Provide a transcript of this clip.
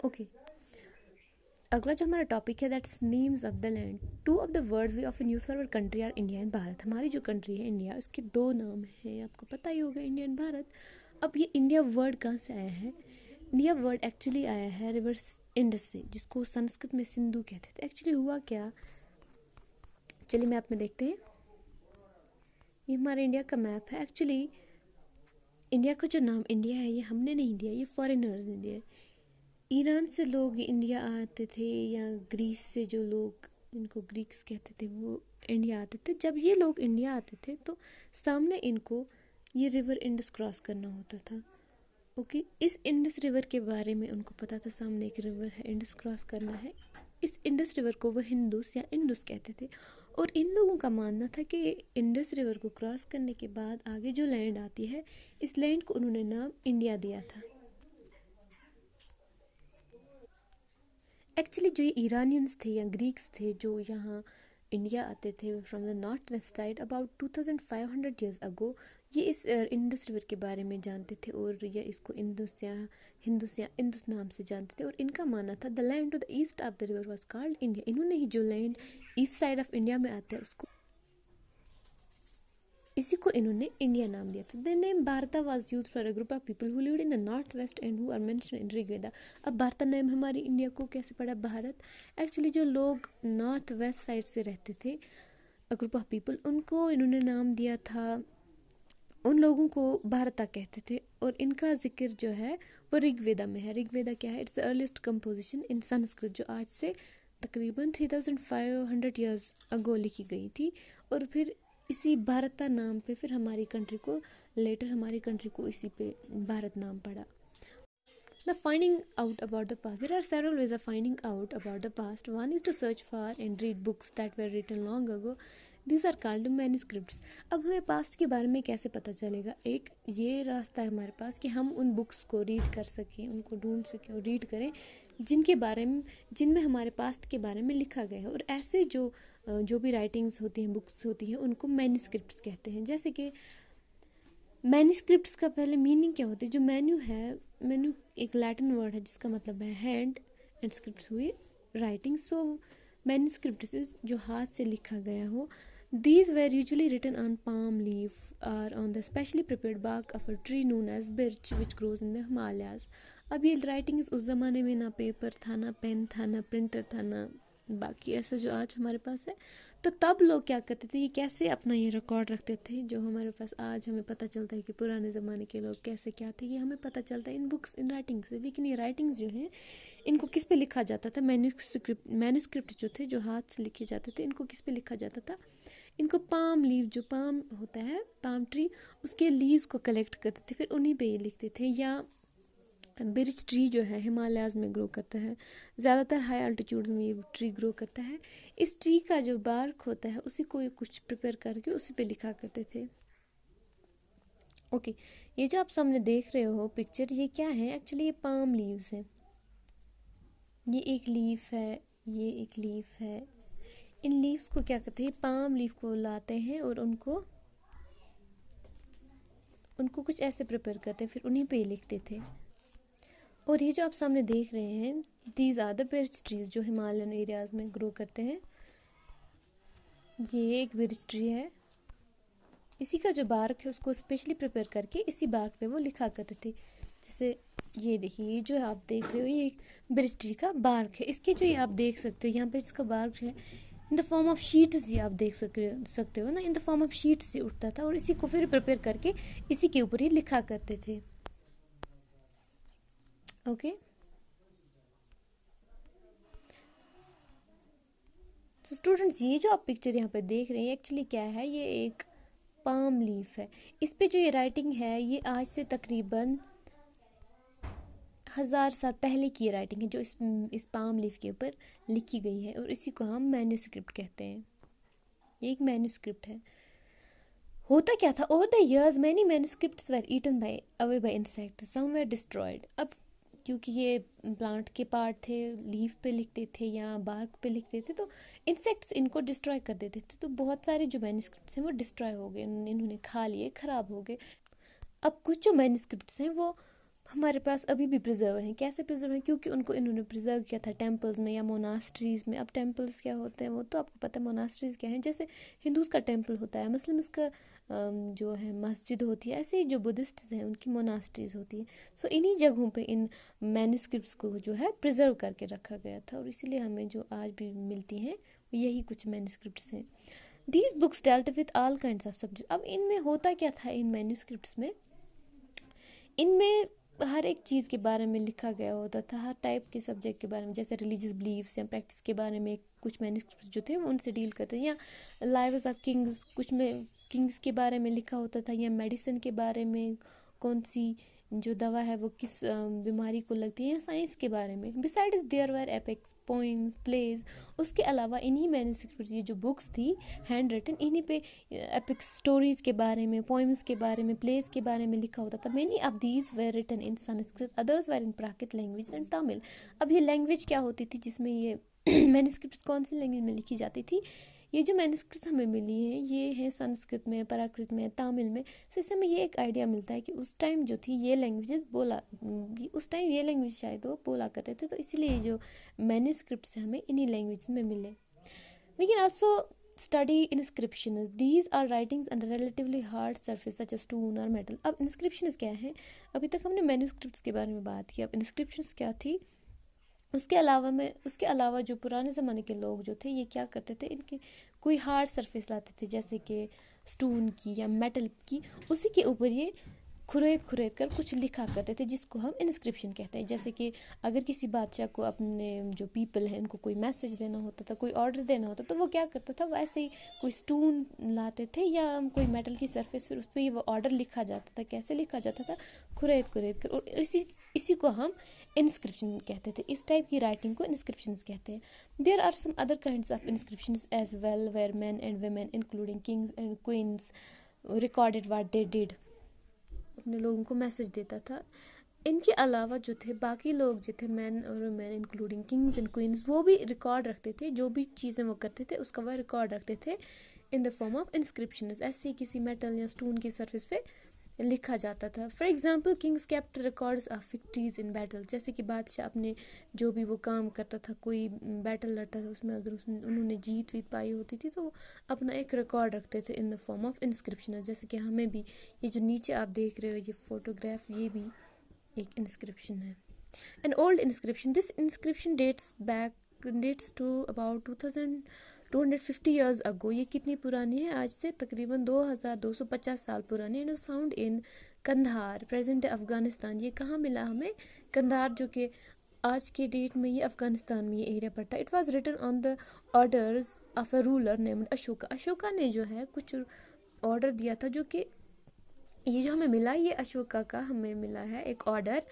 Okay, अगला जो हमारा टॉपिक है that's names of the land. Two of the words we often use for our country are India and Bharat. हमारी जो country है इंडिया, उसके दो नाम हैं, आपको पता ही होगा, इंडिया एंड भारत। अब ये इंडिया वर्ड कहाँ से आया है? इंडिया वर्ड एक्चुअली आया है रिवर इंडस से, जिसको संस्कृत में सिंधु कहते थे। एक्चुअली हुआ क्या, चलिए मैप में देखते हैं। ये हमारे इंडिया का मैप है। एक्चुअली इंडिया का जो नाम इंडिया है ये हमने नहीं दिया, ये फॉरेनर्स ने दिया। ईरान से लोग इंडिया आते थे, या ग्रीस से जो लोग, इनको ग्रीक्स कहते थे, वो इंडिया आते थे। जब ये लोग इंडिया आते थे तो सामने इनको ये रिवर इंडस क्रॉस करना होता था। ओके, इस इंडस रिवर के बारे में उनको पता था, सामने एक रिवर है, इंडस क्रॉस करना है। इस इंडस रिवर को वो हिंदूस या इंडस कहते थे, और इन लोगों का मानना था कि इंडस रिवर को क्रॉस करने के बाद आगे जो लैंड आती है, इस लैंड को उन्होंने नाम इंडिया दिया था। एक्चुअली जो ये ईरानियंस थे या ग्रीक्स थे जो यहाँ इंडिया आते थे from the north west side about 2500 years ago, ये इस इंडस रिवर के बारे में जानते थे, और ये इसको हिंदुस या इंदुस नाम से जानते थे। और इनका मानना था the land to the east of the river was called India. इन्होंने ही जो land east side of India में आता है उसको, इसी को इन्होंने इंडिया नाम दिया था। The name Bharata was used for a group of people who lived in the north west and who are mentioned in Rigveda. अब भारता नेम हमारी इंडिया को कैसे पड़ा भारत? एक्चुअली जो लोग नॉर्थ वेस्ट साइड से रहते थे, अ ग्रुप ऑफ पीपल, उनको इन्होंने नाम दिया था, उन लोगों को भारता कहते थे। और इनका जिक्र जो है वो ऋग्वेदा में है। ऋग्वेदा क्या है? It's the earliest composition in Sanskrit, जो आज से तकरीबन 3500 ईयर्स अगो लिखी गई थी। और फिर इसी भारता नाम पे फिर हमारी कंट्री को, लेटर हमारी कंट्री को इसी पे भारत नाम पड़ा। The finding out about the past. There are several ways of finding out about the past. One is to search for and read books that were written long ago. These are called manuscripts. अब हमें past के बारे में कैसे पता चलेगा? एक ये रास्ता है हमारे पास कि हम उन बुक्स को रीड कर सकें, उनको ढूंढ सकें और रीड करें जिनके बारे में, जिनमें हमारे पास्ट के बारे में लिखा गया है। और ऐसे जो भी राइटिंग्स होती हैं, बुक्स होती हैं, उनको मैन्यूस्क्रिप्ट्स कहते हैं। जैसे कि मैन्यूस्क्रिप्ट्स का पहले मीनिंग क्या होती है? जो मेन्यू है, मेन्यू एक लैटिन वर्ड है जिसका मतलब है हैंड, एंड स्क्रिप्ट्स हुई राइटिंग। सो मैन्यूस्क्रिप्ट जो हाथ से लिखा गया हो। These were usually written on palm leaf और on the specially prepared bark of a tree known as birch which grows in the Himalayas. अब ये राइटिंग्स उस ज़माने में ना पेपर था, ना पेन था, ना प्रिंटर था, ना बाकी ऐसा जो आज हमारे पास है। तो तब लोग क्या करते थे, ये कैसे अपना ये रिकॉर्ड रखते थे, जो हमारे पास आज हमें पता चलता है कि पुराने ज़माने के लोग कैसे क्या थे, ये हमें पता चलता है इन बुक्स, इन राइटिंग से। लेकिन ये राइटिंग्स जो हैं, इनको किस पे लिखा जाता था? मैन्यूस्क्रिप्ट जो थे, जो हाथ से लिखे जाते थे, इनको किस पे लिखा जाता था? इनको पाम लीव, जो पाम होता है, पाम ट्री, उसके लीव्स को कलेक्ट करते थे, फिर उन्हीं पे ये लिखते थे। या बिर्च ट्री जो है हिमालयाज में ग्रो करता है, ज़्यादातर हाई अल्टीट्यूड में ये ट्री ग्रो करता है। इस ट्री का जो बार्क होता है उसी को ये कुछ प्रिपेयर करके उसी पे लिखा करते थे। ओके, ये जो आप सामने देख रहे हो पिक्चर, ये क्या है? एक्चुअली ये पाम लीव्स हैं। ये एक लीफ है, ये एक लीफ है। इन लीव्स को क्या करते हैं? पाम लीफ को लाते हैं और उनको कुछ ऐसे प्रिपेयर करते हैं, फिर उन्हीं पे ही लिखते थे। और ये जो आप सामने देख रहे हैं, these are the birch trees, जो हिमालयन एरियाज में ग्रो करते हैं। ये एक बिर्च ट्री है, इसी का जो बार्क है उसको स्पेशली प्रिपेयर करके इसी बार्क पे वो लिखा करते थे। जैसे ये देखिए, ये जो आप देख रहे हो ये एक बिर्च ट्री का बार्क है। इसके जो ये आप देख सकते हो यहाँ पे इसका बार्क है in the form of sheets, ये आप देख सकते हो ना, in the form of sheets से उठता था, और इसी को फिर प्रिपेयर करके इसी के ऊपर ही लिखा करते थे। ओके, तो स्टूडेंट्स, ये जो आप पिक्चर यहाँ पे देख रहे हैं एक्चुअली क्या है? ये एक पाम लीफ है। इस पे जो ये राइटिंग है ये आज से तकरीबन 1000 साल पहले की राइटिंग है, जो इस पाम लीफ के ऊपर लिखी गई है, और इसी को हम मैन्यूस्क्रिप्ट कहते हैं। ये एक मैन्यूस्क्रिप्ट है। होता क्या था? Over the years many manuscripts were eaten by away by insects, some were destroyed. अब क्योंकि ये प्लांट के पार्ट थे, लीफ पे लिखते थे या बार्क पे लिखते थे, तो इंसेक्ट्स इनको डिस्ट्रॉय कर देते थे। तो बहुत सारे जो मैन्यूस्क्रिप्ट्स हैं वो डिस्ट्रॉय हो गए, इन्होंने खा लिए, ख़राब हो गए। अब कुछ जो मैन्यूस्क्रिप्ट्स हैं वो हमारे पास अभी भी प्रिजर्व हैं। कैसे प्रिजर्व हैं? क्योंकि उनको इन्होंने प्रिजर्व किया था टेम्पल्स में या मोनास्ट्रीज़ में। अब टेम्पल्स क्या होते हैं वो तो आपको पता है, मोनास्ट्रीज़ क्या हैं। जैसे हिंदूज़ का टेम्पल होता है, मुस्लिम्स का जो है मस्जिद होती है, ऐसे ही जो बुद्धिस्ट हैं उनकी मोनास्ट्रीज़ होती है। सो इन्हीं जगहों पे इन मैन्यूस्क्रिप्ट्स को जो है प्रिजर्व करके रखा गया था, और इसीलिए हमें जो आज भी मिलती हैं यही कुछ मैन्यूस्क्रिप्ट्स हैं। These books dealt with all kinds of subject. अब इनमें होता क्या था इन मैन्यूस्क्रिप्ट्स में? इनमें हर एक चीज़ के बारे में लिखा गया होता था, हर टाइप के सब्जेक्ट के बारे में, जैसे रिलीजियस बिलीव्स या प्रैक्टिस के बारे में कुछ मैन्यूस्क्रिप्ट्स जो थे वो उनसे डील करते थे, या लाइव्स ऑफ किंग्स, कुछ में किंग्स के बारे में लिखा होता था, या मेडिसिन के बारे में, कौन सी जो दवा है वो किस बीमारी को लगती है, या साइंस के बारे में। Besides there were epics, poems, plays. उसके अलावा इन्हीं मैन्यूस्क्रिप्ट्स, ये जो बुक्स थी हैंड रिटन, इन्हीं पे एपिक्स स्टोरीज़ के बारे में, पोइम्स के बारे में, प्लेज के बारे में लिखा होता था। Many of these were written in Sanskrit, others were in Prakrit language and Tamil. अब ये लैंग्वेज क्या होती थी जिसमें ये मैन्यूस्क्रिप्ट्स कौन सी लैंग्वेज में लिखी जाती थी? ये जो मैन्यूस्क्रिप्ट्स हमें मिली हैं ये है संस्कृत में, प्राकृत में, तमिल में। सो इससे हमें ये एक आइडिया मिलता है कि उस टाइम जो थी ये लैंग्वेजेस बोला, उस टाइम ये लैंग्वेज शायद वो बोला करते थे, तो इसीलिए जो मैन्यूस्क्रिप्ट्स हमें इन्हीं लैंग्वेज में मिले। We can also study inscription. These are writings under relatively hard surface such as stone और मेटल। अब इंस्क्रिप्शन क्या है? अभी तक हमने मैन्यूस्क्रिप्ट्स के बारे में बात की, अब इंस्क्रिप्शन क्या थी उसके अलावा जो पुराने ज़माने के लोग जो थे ये क्या करते थे, इनके कोई हार्ड सरफेस लाते थे जैसे कि स्टोन की या मेटल की, उसी के ऊपर ये खुरेद कर कुछ लिखा करते थे जिसको हम इंस्क्रिप्शन कहते हैं। जैसे कि अगर किसी बादशाह को अपने जो पीपल हैं उनको कोई मैसेज देना होता था, कोई ऑर्डर देना होता, तो वो क्या करता था, वो ऐसे ही कोई स्टोन लाते थे या कोई मेटल की सरफेस, फिर उस पर वो ऑर्डर लिखा जाता था। कैसे लिखा जाता था? खुरेद कर, और इसी को हम इंस्क्रिप्शन कहते थे। इस टाइप की राइटिंग को इंस्क्रिप्शन कहते हैं। There are some other kinds of inscription as well where men and women including kings and queens recorded what they did, अपने लोगों को मैसेज देता था। इनके अलावा जो थे बाकी लोग जो थे मैन और women including kings and queen's, वो भी रिकॉर्ड रखते थे, जो भी चीज़ें वो करते थे उसका वह रिकॉर्ड रखते थे in the form of inscription. ऐसे ही किसी मेटल या स्टोन की सरफेस पे लिखा जाता था। For example Kings kept records of victories in battle. जैसे कि बादशाह अपने जो भी वो काम करता था, कोई बैटल लड़ता था, उसमें अगर उन्होंने जीत पाई होती थी तो वो अपना एक रिकॉर्ड रखते थे in the form of inscription. जैसे कि हमें भी ये जो नीचे आप देख रहे हो ये फोटोग्राफ, ये भी एक इंस्क्रिप्शन है। An old inscription, this inscription dates to about 250 years ago. ये कितनी पुरानी है? आज से तकरीबन 2250 साल पुरानी। And is found in Kandahar, present Afghanistan. ये कहाँ मिला हमें? कंधार, जो कि आज के डेट में ये अफगानिस्तान में ये एरिया पड़ता है। It was written on the orders of a ruler named Ashoka. Ashoka ने जो है कुछ ऑर्डर दिया था, जो कि ये जो हमें मिला ये अशोका का हमें मिला है एक ऑर्डर।